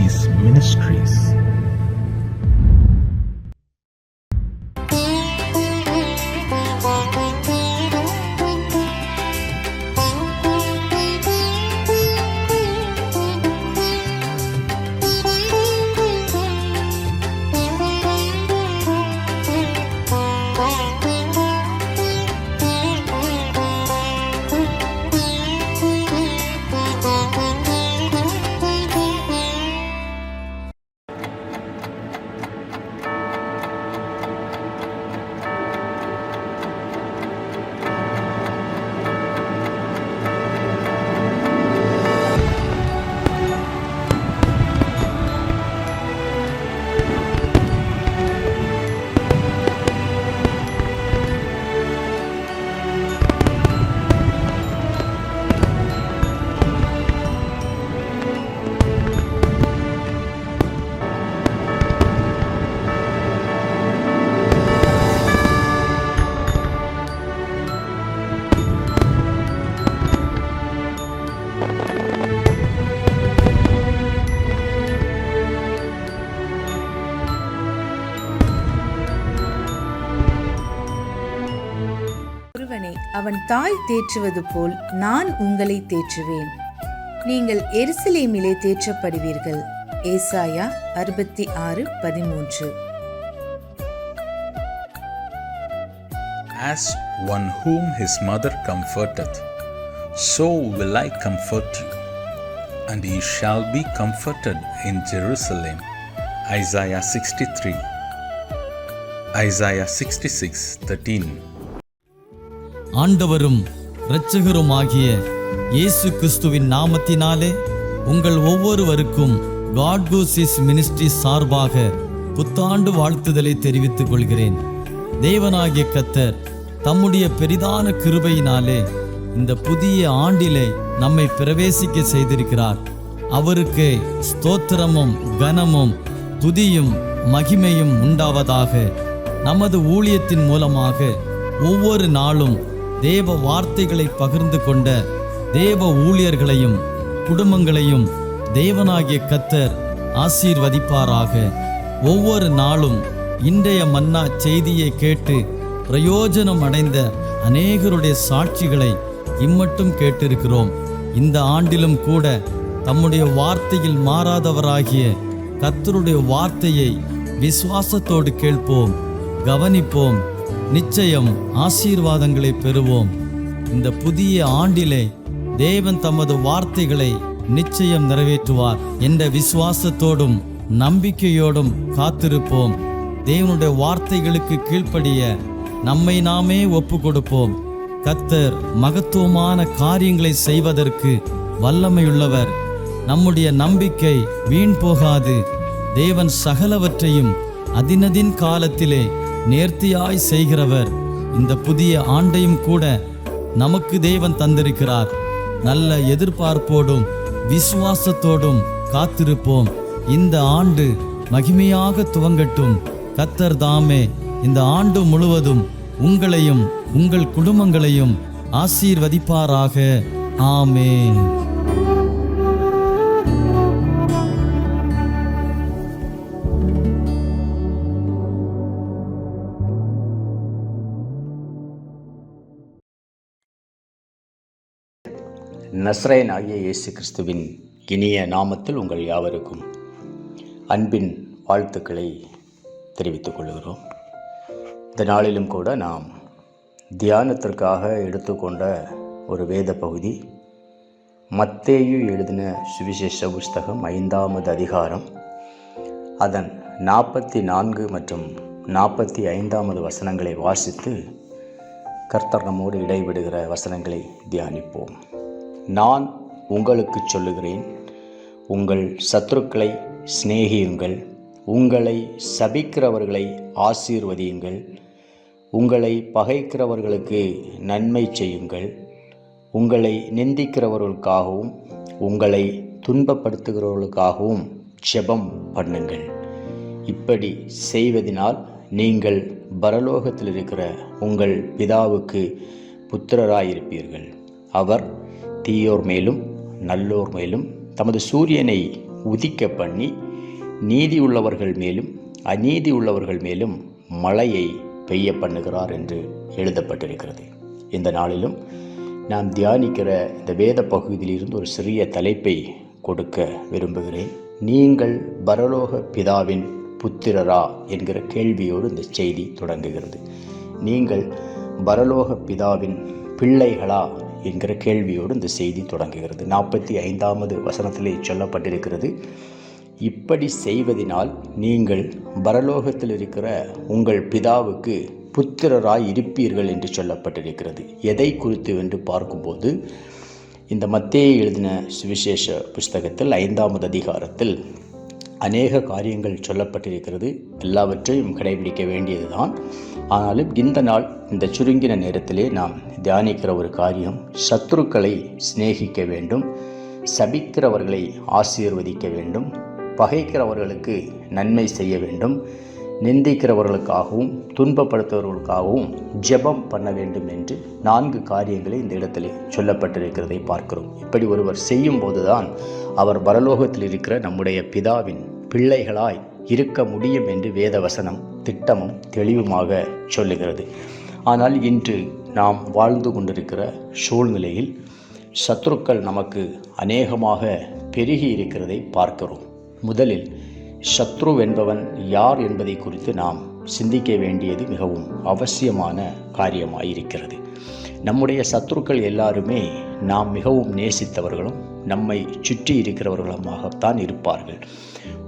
Peace Ministries. அவன் தாய் தேற்றுவது போல் நான் உங்களை தேற்றுவேன். நீங்கள் எருசலேமிலே தேற்றப்படுவீர்கள். ஏசாயா 66:13. As one whom his mother comforteth, so will I comfort you, and ye shall be comforted in Jerusalem. Isaiah 63. Isaiah 66:13. ஆண்டவரும் இரட்சகருமாகிய இயேசு கிறிஸ்துவின் நாமத்தினாலே உங்கள் ஒவ்வொருவருக்கும் காட் கோசிஸ் மினிஸ்ட்ரி சார்பாக புத்தாண்டு வாழ்த்துதலை தெரிவித்துக் கொள்கிறேன். தேவனாகிய கர்த்தர் தம்முடைய பெரிதான கிருபையினாலே இந்த புதிய ஆண்டிலே நம்மை பிரவேசிக்க செய்திருக்கிறார். அவருக்கு ஸ்தோத்திரமும் கனமும் துதியும் மகிமையும் உண்டாவதாக. நமது ஊழியத்தின் மூலமாக ஒவ்வொரு நாளும் தேவ வார்த்தைகளை பகிர்ந்து கொண்ட தேவ ஊழியர்களையும் குடும்பங்களையும் தேவனாகிய கர்த்தர் ஆசீர்வதிப்பாராக. ஒவ்வொரு நாளும் இன்றைய மன்னா செய்தியை கேட்டு பிரயோஜனம் அடைந்த அநேகருடைய சாட்சிகளை இம்மட்டும் கேட்டிருக்கிறோம். இந்த ஆண்டிலும் கூட தம்முடைய வார்த்தையில் மாறாதவராகிய கர்த்தருடைய வார்த்தையை விசுவாசத்தோடு கேட்போம், கவனிப்போம். நிச்சயம் ஆசீர்வாதங்களை பெறுவோம். இந்த புதிய ஆண்டிலே தேவன் தமது வார்த்தைகளை நிச்சயம் நிறைவேற்றுவார் என்ற விசுவாசத்தோடும் நம்பிக்கையோடும் காத்திருப்போம். தேவனுடைய வார்த்தைகளுக்கு கீழ்ப்படிய நம்மை நாமே ஒப்பு கொடுப்போம். கர்த்தர் மகத்துவமான காரியங்களை செய்வதற்கு வல்லமையுள்ளவர். நம்முடைய நம்பிக்கை வீண் போகாது. தேவன் சகலவற்றையும் அதினதின் காலத்திலே நேர்த்தியாய் செய்கிறவர். இந்த புதிய ஆண்டையும் கூட நமக்கு தேவன் தந்திருக்கிறார். நல்ல எதிர்பார்ப்போடும் விசுவாசத்தோடும் காத்திருப்போம். இந்த ஆண்டு மகிமையாக துவங்கட்டும். கர்த்தர் தாமே இந்த ஆண்டு முழுவதும் உங்களையும் உங்கள் குடும்பங்களையும் ஆசீர்வதிப்பாராக. ஆமென். நசரேயனாகிய இயேசு கிறிஸ்துவின் இனிய நாமத்தில் உங்கள் யாவருக்கும் அன்பின் வாழ்த்துக்களை தெரிவித்துக் கொள்கிறோம். இந்த நாளிலும் கூட நாம் தியானத்திற்காக எடுத்துக்கொண்ட ஒரு வேத பகுதி மத்தேயு எழுதின சுவிசேஷ புஸ்தகம் 5வது அதிகாரம், அதன் 44 மற்றும் 45வது வசனங்களை வாசித்து கர்த்தர் நம்மோடு இடைவிடுகிற வசனங்களை தியானிப்போம். நான் உங்களுக்கு சொல்லுகிறேன், உங்கள் சத்துருக்களை சிநேகியுங்கள், உங்களை சபிக்கிறவர்களை ஆசீர்வதியுங்கள், உங்களை பகைக்கிறவர்களுக்கு நன்மை செய்யுங்கள், உங்களை நிந்திக்கிறவர்களுக்காகவும் உங்களை துன்பப்படுத்துகிறவர்களுக்காகவும் ஜெபம் பண்ணுங்கள். இப்படி செய்வதனால் நீங்கள் பரலோகத்தில் இருக்கிற உங்கள் பிதாவுக்கு புத்திரராயிருப்பீர்கள். அவர் தீயோர் மேலும் நல்லோர் மேலும் தமது சூரியனை உதிக்க பண்ணி நீதி உள்ளவர்கள் மேலும் அநீதி உள்ளவர்கள் மேலும் மழையை பெய்ய பண்ணுகிறார் என்று எழுதப்பட்டிருக்கிறது. இந்த நாளிலும் நாம் தியானிக்கிற இந்த வேத பகுதியிலிருந்து ஒரு சிறிய தலைப்பை கொடுக்க விரும்புகிறேன். நீங்கள் பரலோக பிதாவின் புத்திரரா என்கிற கேள்வியோடு இந்த செய்தி தொடங்குகிறது. நீங்கள் பரலோக பிதாவின் பிள்ளைகளா என்கிற கேள்வியோடு இந்த செய்தி தொடங்குகிறது. 45வது வசனத்திலே சொல்லப்பட்டிருக்கிறது, இப்படி செய்வதினால் நீங்கள் பரலோகத்தில் இருக்கிற உங்கள் பிதாவுக்கு புத்திரராய் இருப்பீர்கள் என்று சொல்லப்பட்டிருக்கிறது. எதை குறித்து என்று பார்க்கும்போது இந்த மத்தேயு எழுதின சுவிசேஷ புஸ்தகத்தில் 5வது அதிகாரத்தில் அநேக காரியங்கள் சொல்லப்பட்டிருக்கிறது. எல்லாவற்றையும் கடைபிடிக்க வேண்டியதுதான். ஆனாலும் இந்த நாள் இந்த சுருங்கின நேரத்திலே நாம் தியானிக்கிற ஒரு காரியம், சத்துருக்களை சிநேகிக்க வேண்டும், சபிக்கிறவர்களை ஆசீர்வதிக்க வேண்டும், பகைக்கிறவர்களுக்கு நன்மை செய்ய வேண்டும், நிந்திக்கிறவர்களுக்காகவும் துன்பப்படுத்துவர்களுக்காகவும் ஜெபம் பண்ண வேண்டும் என்று 4 காரியங்களை இந்த இடத்திலே சொல்லப்பட்டிருக்கிறதை பார்க்கிறோம். இப்படி ஒருவர் செய்யும் போதுதான் அவர் பரலோகத்தில் இருக்கிற நம்முடைய பிதாவின் பிள்ளைகளாய் இருக்க முடியும் என்று வேதவசனம் திட்டமும் தெளிவுமாக சொல்லுகிறது. ஆனால் இன்று நாம் வாழ்ந்து கொண்டிருக்கிற சூழ்நிலையில் சத்துருக்கள் நமக்கு அநேகமாக பெருகி இருக்கிறதை பார்க்கிறோம். முதலில் சத்ரு என்பவன் யார் என்பதை குறித்து நாம் சிந்திக்க வேண்டியது மிகவும் அவசியமான காரியமாயிருக்கிறது. நம்முடைய சத்துருக்கள் எல்லாருமே நாம் மிகவும் நேசித்தவர்களும் நம்மை சுற்றி இருக்கிறவர்களுமாகத்தான் இருப்பார்கள்.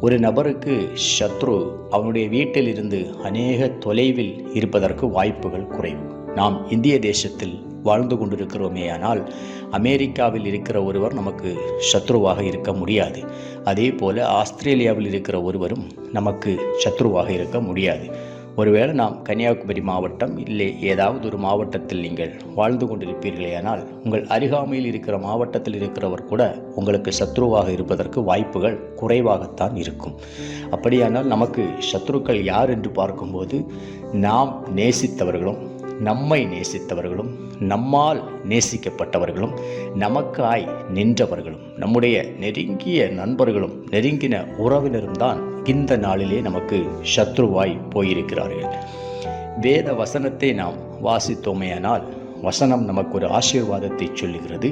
ஒரு நபருக்கு சத்ரு அவனுடைய வீட்டில் இருந்து அநேக தொலைவில் இருப்பதற்கு வாய்ப்புகள் குறைவு. நாம் இந்திய தேசத்தில் வாழ்ந்து கொண்டிருக்கிறோமே, ஆனால் அமெரிக்காவில் இருக்கிற ஒருவர் நமக்கு சத்ருவாக இருக்க முடியாது. அதே போல் ஆஸ்திரேலியாவில் இருக்கிற ஒருவரும் நமக்கு சத்ருவாக இருக்க முடியாது. ஒருவேளை நாம் கன்னியாகுமரி மாவட்டம் இல்லை ஏதாவது ஒரு மாவட்டத்தில் நீங்கள் வாழ்ந்து கொண்டிருப்பீர்களேயானால் உங்கள் அருகாமையில் இருக்கிற மாவட்டத்தில் இருக்கிறவர் கூட உங்களுக்கு சத்ருவாக இருப்பதற்கு வாய்ப்புகள் குறைவாகத்தான் இருக்கும். அப்படியானால் நமக்கு சத்ருக்கள் யார் என்று பார்க்கும்போது நாம் நேசித்தவர்களும் நம்மை நேசித்தவர்களும் நம்மால் நேசிக்கப்பட்டவர்களும் நமக்காய் நின்றவர்களும் நம்முடைய நெருங்கிய நண்பர்களும் நெருங்கின உறவினரும் தான் இந்த நாளிலே நமக்கு சத்ருவாய் போயிருக்கிறார்கள். வேத வசனத்தை நாம் வாசித்தோமேயானால் வசனம் நமக்கு ஒரு ஆசீர்வாதத்தை சொல்லுகிறது.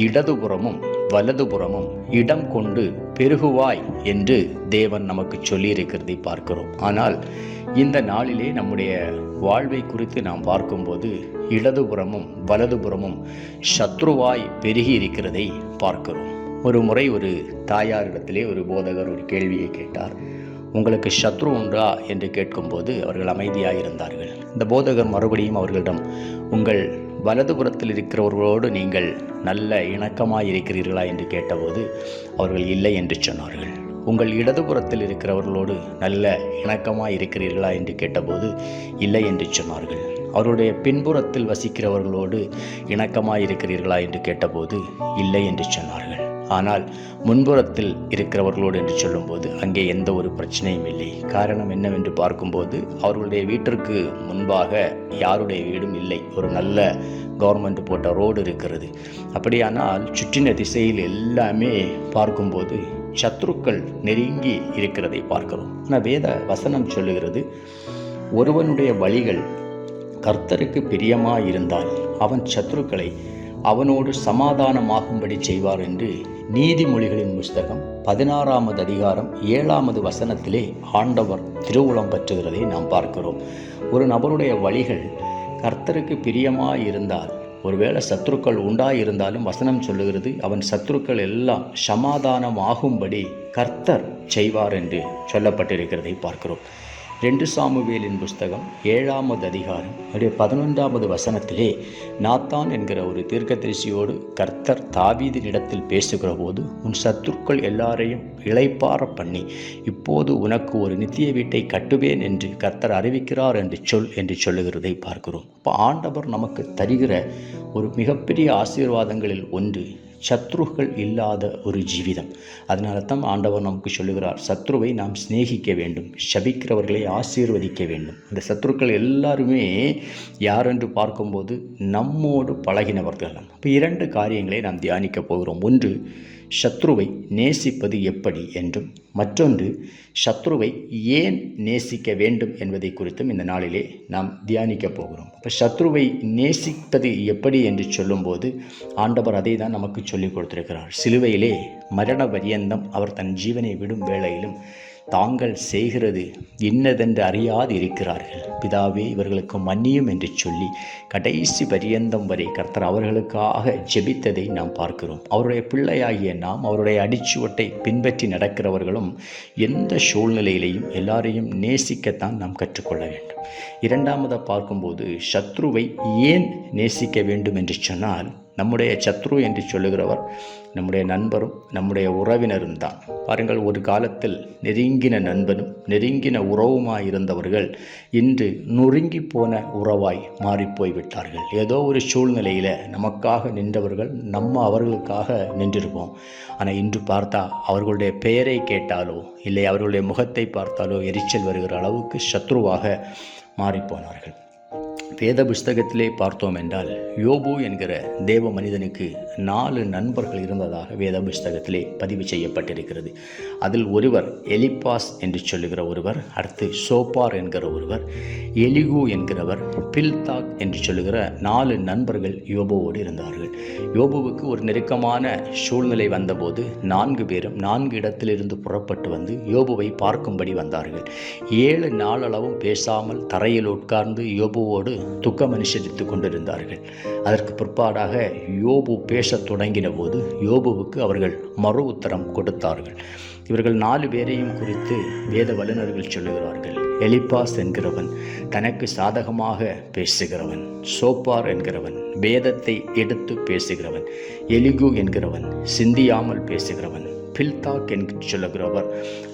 இடதுபுறமும் வலதுபுறமும் இடம் கொண்டு பெருகுவாய் என்று தேவன் நமக்கு சொல்லியிருக்கிறதை பார்க்கிறோம். ஆனால் இந்த நாளிலே நம்முடைய வாழ்வை குறித்து நாம் பார்க்கும்போது இடதுபுறமும் வலதுபுறமும் சத்ருவாய் பெருகி இருக்கிறதை பார்க்கிறோம். ஒரு முறை ஒரு தாயாரிடத்திலே ஒரு போதகர் ஒரு கேள்வியை கேட்டார். உங்களுக்கு சத்ரு உண்டா என்று கேட்கும்போது அவர்கள் அமைதியாக இருந்தார்கள். இந்த போதகர் மறுபடியும் அவர்களிடம், உங்கள் வலதுபுறத்தில் இருக்கிறவர்களோடு நீங்கள் நல்ல இணக்கமாக இருக்கிறீர்களா என்று கேட்டபோது அவர்கள் இல்லை என்று சொன்னார்கள். உங்கள் இடதுபுறத்தில் இருக்கிறவர்களோடு நல்ல இணக்கமாக இருக்கிறீர்களா என்று கேட்டபோது இல்லை என்று சொன்னார்கள். அவருடைய பின்புறத்தில் வசிக்கிறவர்களோடு இணக்கமாக இருக்கிறீர்களா என்று கேட்டபோது இல்லை என்று சொன்னார்கள். ஆனால் முன்புறத்தில் இருக்கிறவர்களோடு என்று சொல்லும்போது அங்கே எந்த ஒரு பிரச்சனையும் இல்லை. காரணம் என்னவென்று பார்க்கும்போது அவர்களுடைய வீட்டிற்கு முன்பாக யாருடைய வீடும் இல்லை. ஒரு நல்ல கவர்மெண்ட் போட்ட ரோடு இருக்கிறது. அப்படியானால் சுற்றின திசையில் எல்லாமே பார்க்கும்போது சத்ருக்கள் நெருங்கி இருக்கிறதை பார்க்கிறோம். ஆனால் வேத வசனம் சொல்லுகிறது, ஒருவனுடைய வழிகள் கர்த்தருக்கு பிரியமாயிருந்தால் அவன் சத்ருக்களை அவனோடு சமாதானமாகும்படி செய்வார் என்று நீதிமொழிகளின் புஸ்தகம் 16வது அதிகாரம் 7வது வசனத்திலே ஆண்டவர் திருவுளம் பற்றுகிறதை நாம் பார்க்கிறோம். ஒரு நபருடைய வழிகள் கர்த்தருக்கு பிரியமாயிருந்தால், ஒருவேளை சத்துருக்கள் உண்டாயிருந்தாலும் வசனம் சொல்லுகிறது அவன் சத்துருக்கள் எல்லாம் சமாதானமாகும்படி கர்த்தர் செய்வார் என்று சொல்லப்பட்டிருக்கிறதை பார்க்கிறோம். 2 சாமுவேலின் புஸ்தகம் 7வது அதிகாரம் 11வது வசனத்திலே நாத்தான் என்கிற ஒரு தீர்க்கதரிசியோடு கர்த்தர் தாவீதினிடத்தில் பேசுகிற போது, உன் சத்துருக்கள் எல்லாரையும் இளைப்பாற பண்ணி இப்போது உனக்கு ஒரு நித்திய வீட்டை கட்டுவேன் என்று கர்த்தர் அறிவிக்கிறார் என்று சொல்லுகிறதை பார்க்கிறோம். அப்போ ஆண்டவர் நமக்கு தருகிற ஒரு மிகப்பெரிய ஆசீர்வாதங்களில் ஒன்று சத்ருக்கள் இல்லாத ஒரு ஜீவிதம். அதனால தான் ஆண்டவர் நமக்கு சொல்லுகிறார், சத்ருவை நாம் சிநேகிக்க வேண்டும், சபிக்கிறவர்களை ஆசீர்வதிக்க வேண்டும். இந்த சத்ருக்கள் எல்லாருமே யார் என்று பார்க்கும்போது நம்மோடு பழகினவர்கள். இப்போ 2 காரியங்களை நாம் தியானிக்க போகிறோம். ஒன்று, சத்ருவை நேசிப்பது எப்படி என்றும், மற்றொன்று சத்ருவை ஏன் நேசிக்க வேண்டும் என்பதை குறித்தும் இந்த நாளிலே நாம் தியானிக்க போகிறோம். இப்போ சத்ருவை நேசிப்பது எப்படி என்று சொல்லும்போது ஆண்டவர் அதை தான் நமக்கு சொல்லிக் கொடுத்திருக்கிறார். சிலுவையிலே மரண பரியந்தம் அவர் தன் ஜீவனை விடும் வேளையிலும் தாங்கள் செய்கிறது இன்னதென்று அறியாது இருக்கிறார்கள், பிதாவே இவர்களுக்கு மன்னியும் என்று சொல்லி கடைசி பரியந்தம் வரை கர்த்தர் அவர்களுக்காக ஜெபித்ததை நாம் பார்க்கிறோம். அவருடைய பிள்ளையாகிய நாம் அவருடைய அடிச்சுவட்டை பின்பற்றி நடக்கிறவர்களும் எந்த சூழ்நிலையிலையும் எல்லாரையும் நேசிக்கத்தான் நாம் கற்றுக்கொள்ள வேண்டும். இரண்டாவதாக பார்க்கும்போது சத்ருவை ஏன் நேசிக்க வேண்டும் என்று சொன்னால், நம்முடைய சத்ரு என்று சொல்லுகிறவர் நம்முடைய நண்பரும் நம்முடைய உறவினரும் தான். பாருங்கள், ஒரு காலத்தில் நெருங்கின நண்பனும் நெருங்கின உறவுமாய் இருந்தவர்கள் இன்று நொறுங்கி போன உறவாய் மாறிப்போய் விட்டார்கள். ஏதோ ஒரு சூழ்நிலையில் நமக்காக நின்றவர்கள் நம்ம அவர்களுக்காக நின்றிருப்போம். ஆனால் இன்று பார்த்தா அவர்களுடைய பெயரை கேட்டாலோ இல்லை அவர்களுடைய முகத்தை பார்த்தாலோ எரிச்சல் வருகிற அளவுக்கு சத்ருவாக மாறிப்போனார்கள். வேத புஸ்தகத்திலே பார்த்தோம் என்றால் யோபு என்கிற தேவ மனிதனுக்கு 4 நண்பர்கள் இருந்ததாக வேத புஸ்தகத்திலே பதிவு செய்யப்பட்டிருக்கிறது. அதில் ஒருவர் எலிப்பாஸ் என்று சொல்லுகிற ஒருவர், அடுத்து சோப்பார் என்கிற ஒருவர், எலிகு என்கிறவர், பில்தாக் என்று சொல்லுகிற 4 நண்பர்கள் யோபுவோடு இருந்தார்கள். யோபுவுக்கு ஒரு நெருக்கமான சூழ்நிலை வந்தபோது 4 பேரும் 4 இடத்திலிருந்து புறப்பட்டு வந்து யோபுவை பார்க்கும்படி வந்தார்கள். 7 நாளளவும் பேசாமல் தரையில் உட்கார்ந்து யோபுவோடு துக்கம் அனுசரித்து கொண்டிருந்தார்கள். அதற்கு பிற்பாடாக யோபு பேசத் தொடங்கின போது யோபுவுக்கு அவர்கள் மறு உத்தரம் கொடுத்தார்கள். இவர்கள் 4 பேரையும் குறித்து வேத வல்லுநர்கள் சொல்லுகிறார்கள். எலிப்பாஸ் என்கிறவன் தனக்கு சாதகமாக பேசுகிறவன், சோப்பார் என்கிறவன் வேதத்தை எடுத்து பேசுகிறவன், எலிகு என்கிறவன் சிந்தியாமல் பேசுகிறவன், பில்தாக் என்று சொல்லுகிறவர்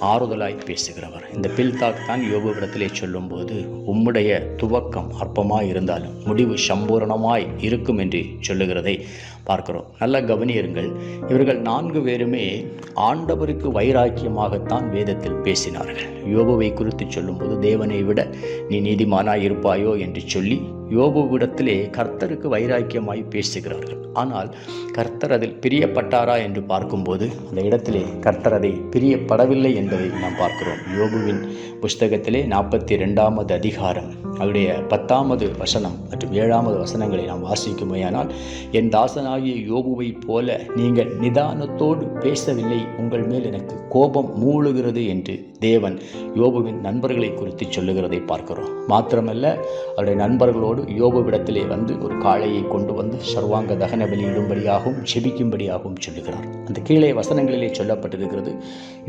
ஆறுதலாய் பேசுகிறவர். இந்த பில்தாக் தான் யோபுவிடத்திலே சொல்லும்போது, உம்முடைய துவக்கம் அற்பமாய் இருந்தாலும் முடிவு சம்பூரணமாய் இருக்கும் என்று சொல்லுகிறதை பார்க்கிறோம். நல்ல கவனியருங்கள், இவர்கள் 4 பேருமே ஆண்டவருக்கு வைராக்கியமாகத்தான் வேதத்தில் பேசினார்கள். யோபுவை குறித்து சொல்லும்போது, தேவனை விட நீ நீதிமானாய் இருப்பாயோ என்று சொல்லி யோபுவிடத்திலே கர்த்தருக்கு வைராக்கியமாய் பேசுகிறார்கள். ஆனால் கர்த்தர் அதில் பிரியப்பட்டாரா என்று பார்க்கும்போது அந்த இடத்திலே கர்த்தர் அதை பிரியப்படவில்லை என்பதை நாம் பார்க்கிறோம். யோபுவின் புஸ்தகத்திலே 42வது அதிகாரம் அவருடைய 10வது வசனம் மற்றும் 7வது வசனங்களை நாம் வாசிக்குமேயானால், என் தாசனாகிய யோபுவை போல நீங்கள் நிதானத்தோடு பேசவில்லை, உங்கள் மேல் எனக்கு கோபம் மூழுகிறது என்று தேவன் யோபுவின் நண்பர்களை குறித்து சொல்லுகிறதை பார்க்கிறோம். மாத்திரமல்ல, அவருடைய நண்பர்களோடு யோபுவிடத்திலே வந்து ஒரு காளையை கொண்டு வந்து சர்வாங்க தகன பலியிடும்படியாகவும் ஜெபிக்கும்படியாகவும் சொல்லுகிறார். அந்த கீழே வசனங்களிலே சொல்லப்பட்டிருக்கிறது,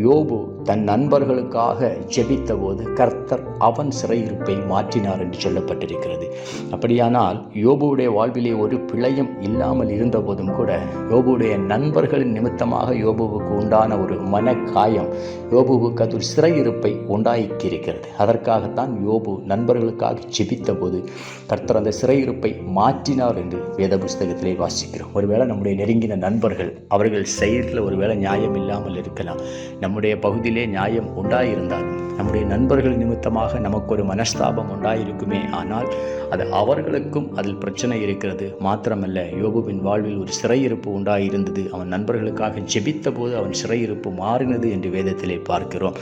யோபு தன் நண்பர்களுக்காக ஜெபித்த போது கர்த்தர் அவன் சிறையிருப்பை மாற்றினார் என்று சொல்லப்பட்டிருக்கிறது. அப்படியானால் யோபுவுடைய வாழ்விலே ஒரு பிழையும் இல்லாமல் இருந்த போதும் கூட யோபுவுடைய நண்பர்களின் நிமித்தமாக யோபுவுக்கு உண்டான ஒரு மனக்காயம் யோபுவுக்கு அது ஒரு சிறையிருப்பை உண்டாக்கியிருக்கிறது. அதற்காகத்தான் யோபு நண்பர்களுக்காக ஜெபித்த போது கர்த்தர் அந்த சிறையிருப்பை மாற்றினார் என்று வேத புஸ்தகத்திலே வாசிக்கிறோம். ஒருவேளை நம்முடைய நெருங்கின நண்பர்கள் அவர்கள் செயலில் ஒருவேளை நியாயம் இல்லாமல் இருக்கலாம். நம்முடைய பகுதியிலே நியாயம் உண்டாயிருந்தாலும் நம்முடைய நண்பர்கள் நிமித்தமாக நமக்கு ஒரு மனஸ்தாபம் உண்டாயிருக்குமே, ஆனால் அது அவர்களுக்கும் அதில் பிரச்சனை இருக்கிறது. மாத்திரமல்ல, யோபுவின் வாழ்வில் ஒரு சிறையிருப்பு உண்டாயிருந்தது. அவன் நண்பர்களுக்காக ஜெபித்த போது அவன் சிறையிருப்பு மாறினது என்று வேதத்திலே பார்க்கிறோம்.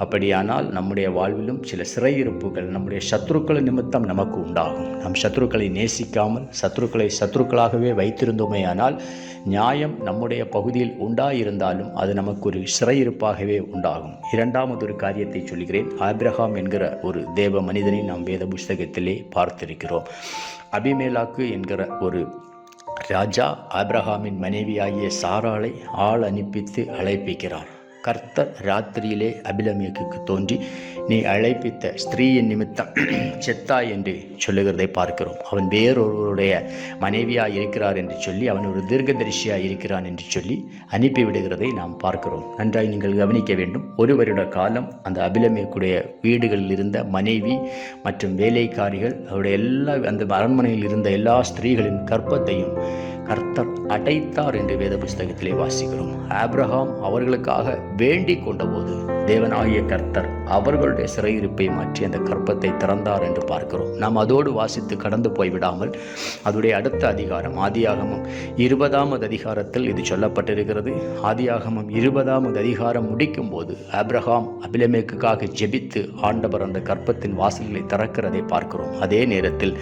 அப்படியானால் நம்முடைய வாழ்விலும் சில சிறையிருப்புகள் நம்முடைய சத்துருக்கள் நிமித்தம் நமக்கு உண்டாகும். நம் சத்துருக்களை நேசிக்காமல் சத்துருக்களை சத்துருக்களாகவே வைத்திருந்தோமே ஆனால் நியாயம் நம்முடைய பகுதியில் உண்டாயிருந்தாலும் அது நமக்கு ஒரு சிறையிருப்பாகவே உண்டாகும். இரண்டாவது ஒரு காரியத்தை சொல்கிறேன். ஆபிரகாம் என்கிற ஒரு தேவ மனிதனை நாம் வேத புஸ்தகத்திலே பார்த்திருக்கிறோம். அபிமெலேக்கு என்கிற ஒரு ராஜா ஆபிரகாமின் மனைவியாகிய சாராளை ஆள் அனுப்பித்து அழைப்பிக்கிறார். கர்த்தர் ராத்திரியிலே அபிமெலேக்குக்கு தோன்றி, நீ அழைப்பித்த ஸ்திரீயின் நிமித்தம் செத்தாய் என்று சொல்லுகிறதை பார்க்கிறோம். அவன் வேறொருவருடைய மனைவியாக இருக்கிறார் என்று சொல்லி, அவன் ஒரு தீர்க்கதரிசியாக இருக்கிறான் என்று சொல்லி அனுப்பிவிடுகிறதை நாம் பார்க்கிறோம். நன்றாய் நீங்கள் கவனிக்க வேண்டும். 1 வருட காலம் அந்த அபிமெலேக்குடைய வீடுகளில் இருந்த மனைவி மற்றும் வேலைக்காரிகள் அவருடைய அந்த அரண்மனையில் இருந்த எல்லா ஸ்திரீகளின் கர்ப்பத்தையும் கர்த்தர் அடைத்தார் என்று வேத புஸ்தகத்திலே வாசிக்கிறோம். ஆபிரகாம் அவர்களுக்காக வேண்டிக் கொண்டபோது தேவனாகிய கர்த்தர் அவர்களுடைய சிறையிருப்பை மாற்றி அந்த கர்ப்பத்தை திறந்தார் என்று பார்க்கிறோம். நாம் அதோடு வாசித்து கடந்து போய்விடாமல் அதோடைய அடுத்த அதிகாரம் ஆதியாகமம் 20ஆம் அதிகாரத்தில் இது சொல்லப்பட்டிருக்கிறது. ஆதியாகமம் 20ஆம் அதிகாரம் முடிக்கும் போது ஆபிரகாம் அபிமெலேக்குக்காக ஜெபித்து ஆண்டவர் அந்த கர்ப்பத்தின் வாசல்களை திறக்கிறதை பார்க்கிறோம். அதே நேரத்தில்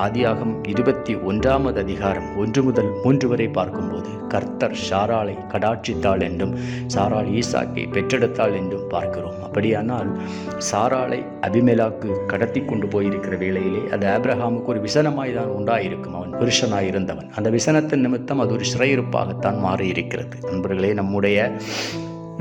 ஆதியாகமம் 21ஆம் அதிகாரம் 1 முதல் 3 வரை பார்க்கும்போது கர்த்தர் சாராளை கடாட்சித்தாள் என்றும் சாராள் ஈசாக்கை பெற்றெடுத்தாள் என்றும் பார்க்கிறோம். அப்படியானால் சாராளை அபிமெலேக்கு கடத்தி கொண்டு போயிருக்கிற வேளையிலே அது ஆபிரகாமுக்கு ஒரு விசனமாய் தான் உண்டாயிருக்கும். அவன் புருஷனாய் இருந்தவன். அந்த விசனத்தின் நிமித்தம் அது ஒரு சிறையிருப்பாகத்தான் மாறியிருக்கிறது. நண்பர்களே, நம்முடைய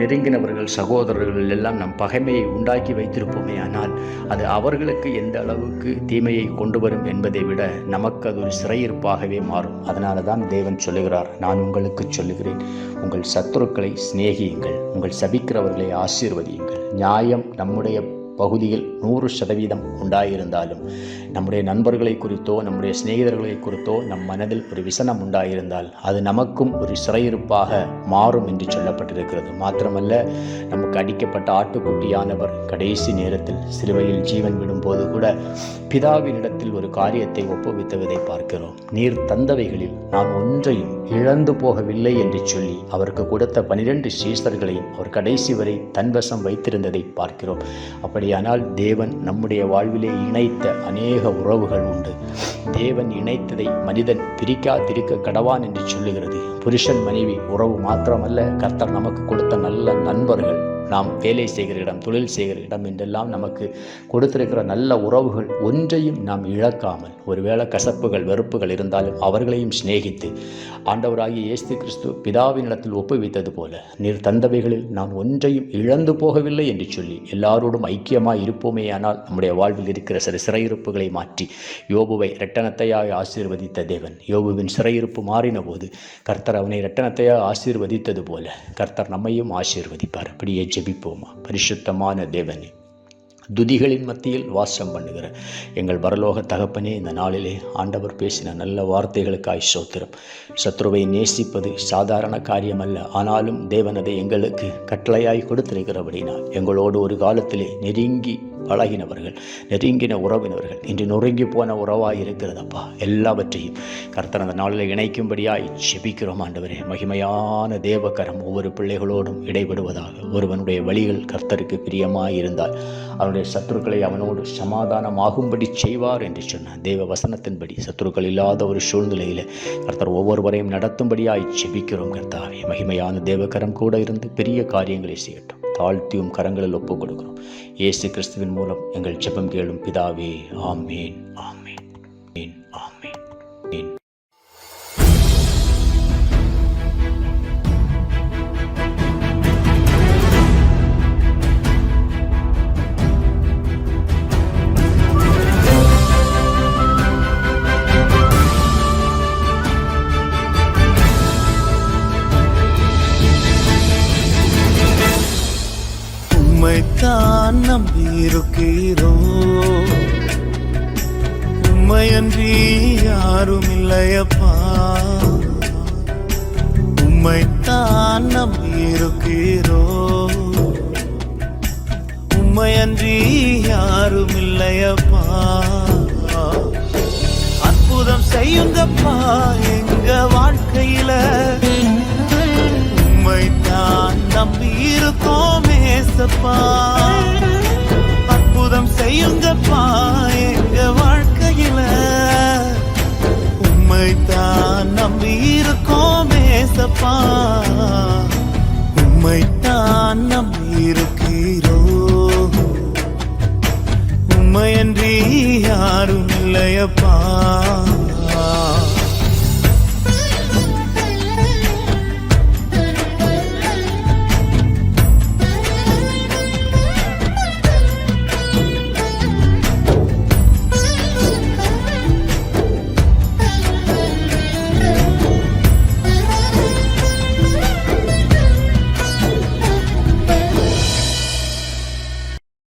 நெருங்கினவர்கள் சகோதரர்கள் எல்லாம் நம் பகைமையை உண்டாக்கி வைத்திருப்போமே, ஆனால் அது அவர்களுக்கு எந்த அளவுக்கு தீமையை கொண்டு வரும் என்பதை விட நமக்கு அது ஒரு சிறையிருப்பாகவே மாறும். அதனால தான் தேவன் சொல்லுகிறார், நான் உங்களுக்கு சொல்லுகிறேன், உங்கள் சத்துருக்களை சிநேகியுங்கள், உங்கள் சபிக்கிறவர்களை ஆசீர்வதியுங்கள். நியாயம் நம்முடைய பகுதியில் 100% உண்டாயிருந்தாலும் நம்முடைய நண்பர்களை குறித்தோ நம்முடைய சிநேகிதர்களை குறித்தோ நம் மனதில் ஒரு விசனம் உண்டாயிருந்தால் அது நமக்கும் ஒரு சிறையிருப்பாக மாறும் என்று சொல்லப்பட்டிருக்கிறது. மாத்திரமல்ல, நமக்கு அடிக்கப்பட்ட ஆட்டுக்குட்டியானவர் கடைசி நேரத்தில் சிலுவையில் ஜீவன் விடும்போது கூட பிதாவினிடத்தில் ஒரு காரியத்தை ஒப்புவித்ததை பார்க்கிறோம். நீர் தந்தவைகளில் நான் ஒன்றையும் இழந்து போகவில்லை என்று சொல்லி அவருக்கு கொடுத்த 12 சீஷர்களையும் அவர் கடைசி வரை தன்வசம் வைத்திருந்ததை பார்க்கிறோம். அப்படியானால் தேவன் நம்முடைய வாழ்விலே இணைத்த அநேக உறவுகள் உண்டு. தேவன் இணைத்ததை மனிதன் பிரிக்காதிருக்க கடவான் என்று சொல்லுகிறது. புருஷன் மனைவி உறவு மாத்திரமல்ல, கர்த்தர் நமக்கு கொடுத்த நல்ல நண்பர்கள், நாம் வேலை செய்கிற இடம், தொழில் செய்கிற இடம் என்றெல்லாம் நமக்கு கொடுத்திருக்கிற நல்ல உறவுகள் ஒன்றையும் நாம் இழக்காமல், ஒருவேளை கசப்புகள் வெறுப்புகள் இருந்தாலும் அவர்களையும் சிநேகித்து ஆண்டவராகிய இயேசு கிறிஸ்து பிதாவினிடத்தில் ஒப்புவித்தது போல நீர் தந்தவைகளில் நான் ஒன்றையும் இழந்து போகவில்லை என்று சொல்லி எல்லாரோடும் ஐக்கியமாய் இருப்போமேயானால் நம்முடைய வாழ்வில் இருக்கிற சில சிறையிருப்புகளை மாற்றி யோபுவை இரட்டனத்தையாய் ஆசீர்வதித்த தேவன், யோபுவின் சிறையிருப்பு மாறின போது கர்த்தர் அவனை இரட்டனத்தையாய் ஆசீர்வதித்தது போல கர்த்தர் நம்மையும் ஆசீர்வதிப்பார். அப்படியே ஜெபிப்போமா. பரிசுத்தமான தேவனே, துதிகளின் மத்தியில் வாசம் பண்ணுகிற எங்கள் பரலோக தகப்பனே, இந்த நாளிலே ஆண்டவர் பேசின நல்ல வார்த்தைகளுக்காய் ஸ்தோத்திரம். சத்ருவை நேசிப்பது சாதாரண காரியம் அல்ல, ஆனாலும் தேவன் அதை எங்களுக்கு கட்டளையாய் கொடுத்திருக்கிறபடினால் எங்களோடு ஒரு காலத்திலே நெருங்கி பழகினவர்கள், நெருங்கின உறவினர்கள் இன்று நொறுங்கி போன உறவாய் இருக்கிறதப்பா. எல்லாவற்றையும் கர்த்தர் அந்த நாளில் இணைக்கும்படியாய் ஜெபிக்கிறோம். ஆண்டவரே, மகிமையான தேவகரம் ஒவ்வொரு பிள்ளைகளோடும் இடைபடுவதாக. ஒருவனுடைய வழிகள் கர்த்தருக்கு பிரியமாய் இருந்தால் அவனுடைய சத்துருக்களை அவனோடு சமாதானமாகும்படி செய்வார் என்று சொன்ன தேவ வசனத்தின்படி சத்துருக்கள் இல்லாத ஒரு சூழ்நிலையில் கர்த்தர் ஒவ்வொருவரையும் நடத்தும்படியாய் ஜெபிக்கிறோம். கர்த்தாவே, மகிமையான தேவகரம் கூட இருந்து பெரிய காரியங்களை செய்யட்டும். தாழ்த்தியும் கரங்களில் ஒப்புக் கொடுக்கிறோம். இயேசு கிறிஸ்துவின் மூலம் எங்கள் ஜெபம் கேளும் பிதாவே. ஆமேன், ஆமேன், ஆமேன், ஆமேன். உம்மைத்தான் நம்பியிருக்கிறோம், உம்மையன்றி யாரும் இல்லையப்பா. உம்மைத்தான் நம்பியிருக்கிறோம், உம்மையன்றி யாரும் இல்லையப்பா. அற்புதம் செய்யுங்கப்பா எங்க வாழ்க்கையில, உம்மைத்தான் நம்பியிருக்கோம் ஏசப்பா. அற்புதம் செய்யுங்கப்பா எங்க வாழ்க்கையில, உம்மைத்தான் நம்பியிருக்கோம் ஏசப்பா. உம்மைத்தான் நம்பியிருக்கிறோம், உம்மையன்றி யாரும் இல்லையப்பா.